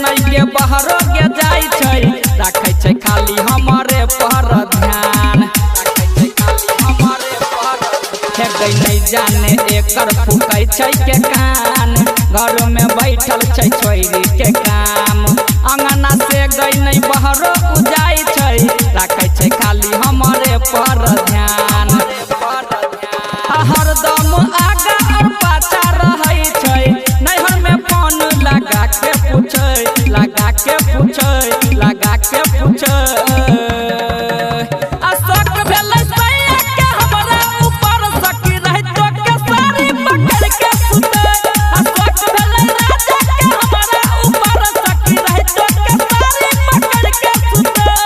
नहीं के बहरो के जाय छै राखै छै खाली हमारे पर ध्यान है गई नहीं जाने एकर फूकै छै के कान घर में बैठल छै छोरी के काम अंगना से गई नहीं बहरो जाय छै राखै छै खाली हमारे पर ध्यान हरदम आगा और पाछा रहै छै नैहर में फोन लगा के पूछै अशोक भेलै सैया के हमरा ऊपर सकी रह तो के सारी पकड़ के सुतै अशोक भेलै राजा के हमरा ऊपर सकी रह तो के सारी पकड़ के सुतै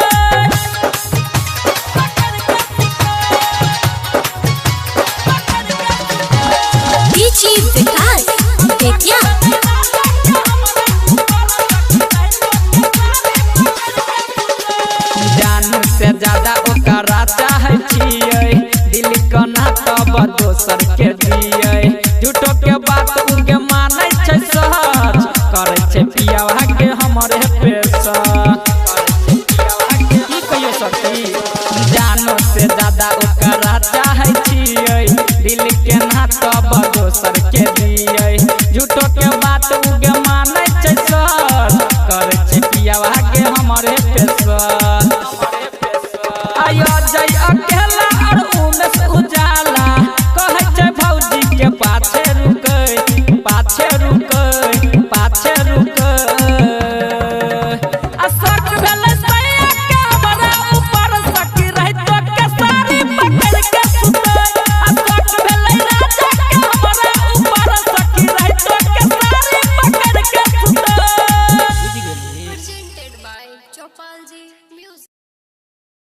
डीजे विकास बेतिया जानू से ज्यादा ओकरा चाहे छियै दिल कना तब दोसर के दियै झूठो के बात उनके मानै छै सच करे छै पियावा के हमरे पेशा की कहियो सखी जानू से ज्यादा ओकरा चाहे छियै दिल के ना तब दोसर के दियै झूठो के बात उनके मानै छै सच करे छै पियावा के हमरे पेशा आयो जय अकेला और उमेश उजाला कहै छै भौजी के पाछे रुकै